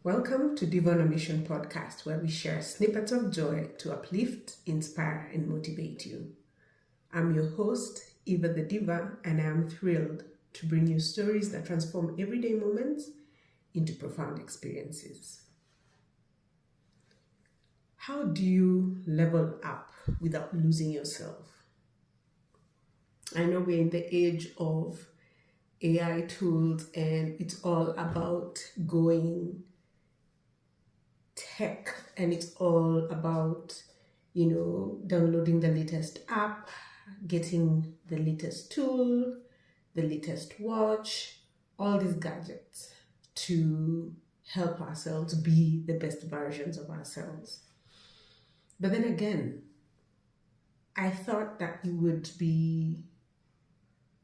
Welcome to Diva On A Mission podcast, where we share snippets of joy to uplift, inspire, and motivate you. I'm your host, Eva the Diva, and I am thrilled to bring you stories that transform everyday moments into profound experiences. How do you level up without losing yourself? I know we're in the age of AI tools and it's all about going tech, and it's all about, downloading the latest app, getting the latest tool, the latest watch, all these gadgets to help ourselves be the best versions of ourselves. But then again, I thought that it would be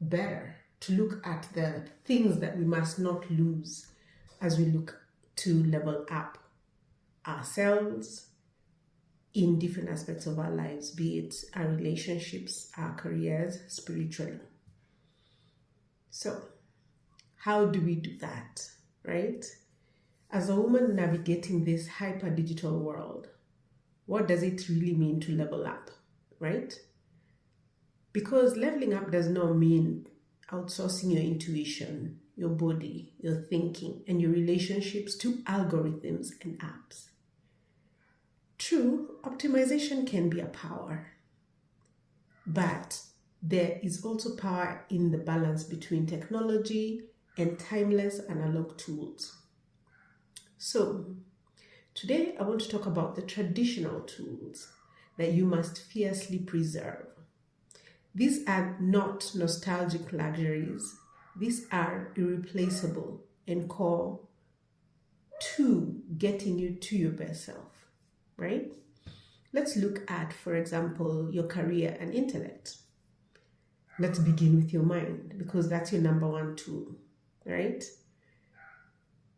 better to look at the things that we must not lose as we look to level up ourselves in different aspects of our lives, be it our relationships, our careers, spiritually. So, how do we do that, right? As a woman navigating this hyper digital world, what does it really mean to level up, right? Because leveling up does not mean outsourcing your intuition, your body, your thinking, and your relationships to algorithms and apps. True, optimization can be a power, but there is also power in the balance between technology and timeless analog tools. So, today I want to talk about the traditional tools that you must fiercely preserve. These are not nostalgic luxuries. These are irreplaceable and core to getting you to your best self, right? Let's look at, for example, your career and intellect. Let's begin with your mind, because that's your number one tool, right?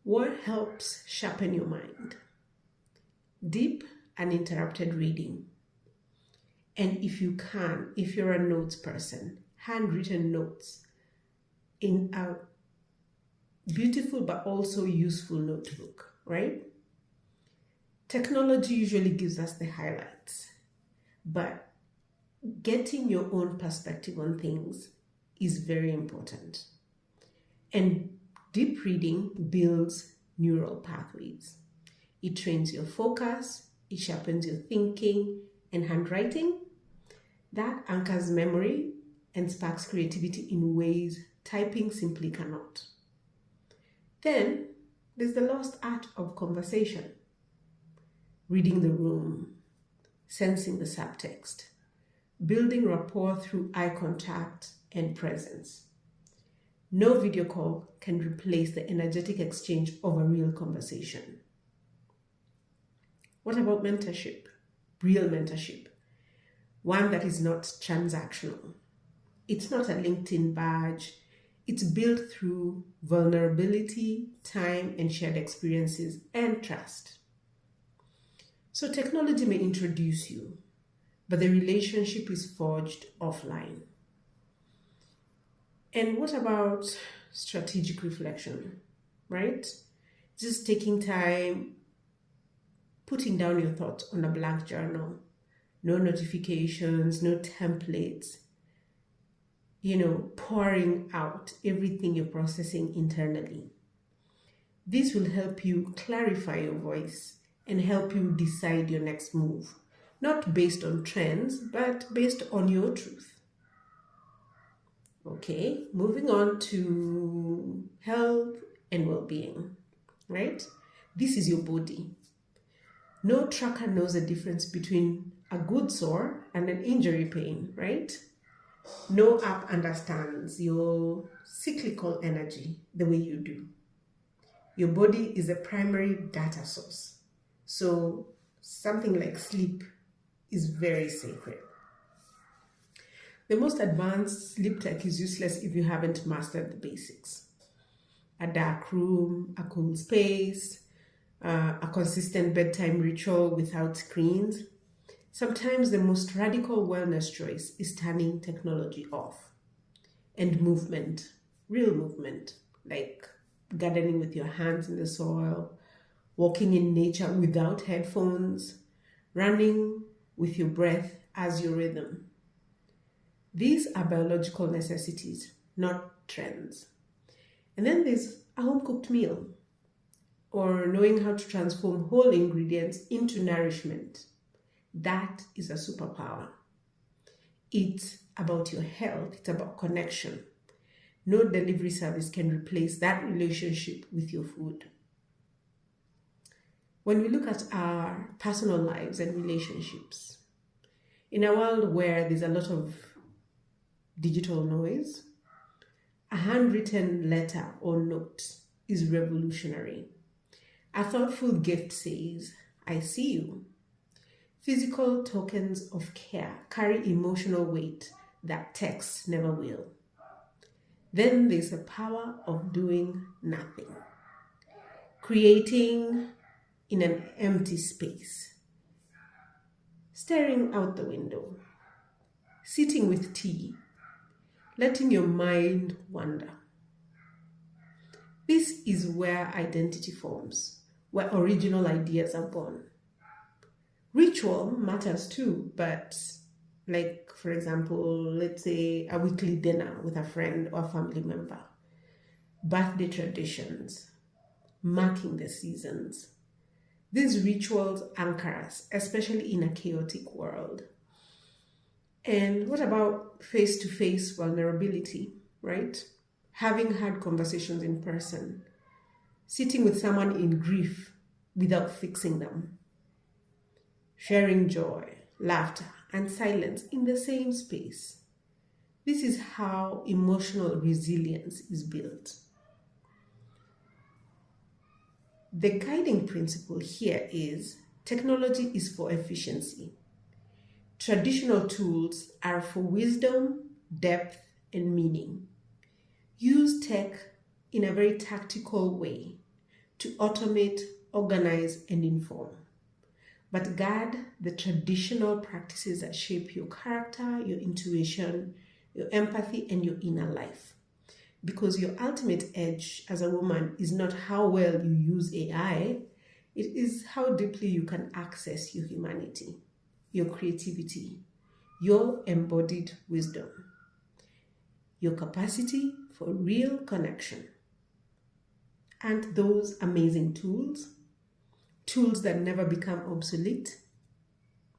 What helps sharpen your mind? Deep, uninterrupted reading. And if you're a notes person, handwritten notes in a beautiful but also useful notebook, right? Technology usually gives us the highlights, but getting your own perspective on things is very important. And deep reading builds neural pathways. It trains your focus, it sharpens your thinking, and handwriting, that anchors memory and sparks creativity in ways typing simply cannot. Then there's the lost art of conversation. Reading the room, sensing the subtext, building rapport through eye contact and presence. No video call can replace the energetic exchange of a real conversation. What about mentorship? Real mentorship, one that is not transactional. It's not a LinkedIn badge. It's built through vulnerability, time, and shared experiences and trust. So technology may introduce you, but the relationship is forged offline. And what about strategic reflection, right? Just taking time, putting down your thoughts on a blank journal, no notifications, no templates, pouring out everything you're processing internally. This will help you clarify your voice and help you decide your next move, not based on trends, but based on your truth. Okay, moving on to health and well-being, right? This is your body. No tracker knows the difference between a good sore and an injury pain, right? No app understands your cyclical energy the way you do. Your body is a primary data source. So something like sleep is very sacred. The most advanced sleep tech is useless if you haven't mastered the basics. A dark room, a cool space, a consistent bedtime ritual without screens. Sometimes the most radical wellness choice is turning technology off. And movement, real movement, like gardening with your hands in the soil, walking in nature without headphones, running with your breath as your rhythm. These are biological necessities, not trends. And then there's a home-cooked meal, or knowing how to transform whole ingredients into nourishment. That is a superpower. It's about your health, it's about connection. No delivery service can replace that relationship with your food. When we look at our personal lives and relationships, in a world where there's a lot of digital noise, a handwritten letter or note is revolutionary. A thoughtful gift says, "I see you." Physical tokens of care carry emotional weight that text never will. Then there's the power of doing nothing. Creating in an empty space. Staring out the window. Sitting with tea. Letting your mind wander. This is where identity forms, where original ideas are born. Ritual matters too, but like, for example, let's say a weekly dinner with a friend or family member, birthday traditions, marking the seasons. These rituals anchor us, especially in a chaotic world. And what about face-to-face vulnerability, right? Having had conversations in person, sitting with someone in grief without fixing them, sharing joy, laughter, and silence in the same space. This is how emotional resilience is built. The guiding principle here is technology is for efficiency. Traditional tools are for wisdom, depth, and meaning. Use tech in a very tactical way to automate, organize, and inform. But guard the traditional practices that shape your character, your intuition, your empathy, and your inner life. Because your ultimate edge as a woman is not how well you use AI, it is how deeply you can access your humanity, your creativity, your embodied wisdom, your capacity for real connection. And those amazing tools that never become obsolete.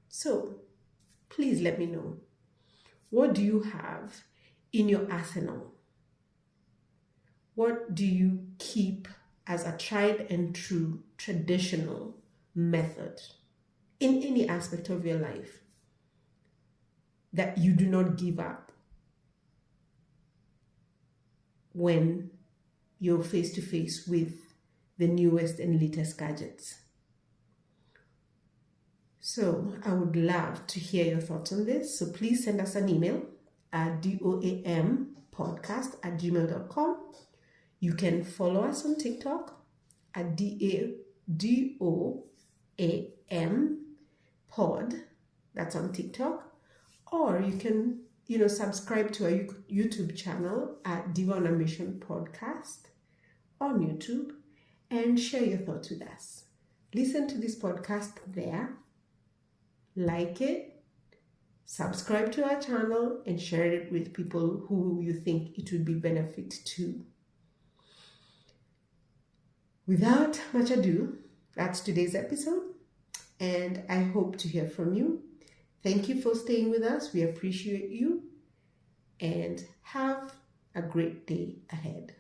So, please let me know. What do you have in your arsenal? What do you keep as a tried and true traditional method in any aspect of your life that you do not give up when you're face to face with the newest and latest gadgets? So I would love to hear your thoughts on this. So please send us an email at doampodcast@gmail.com. You can follow us on TikTok at DOAM Pod. That's on TikTok. Or you can, subscribe to our YouTube channel at Diva On A Mission podcast on YouTube and share your thoughts with us. Listen to this podcast there. Like it, subscribe to our channel, and share it with people who you think it would be benefit to. Without much ado, that's today's episode, and I hope to hear from you. Thank you for staying with us. We appreciate you, and have a great day ahead.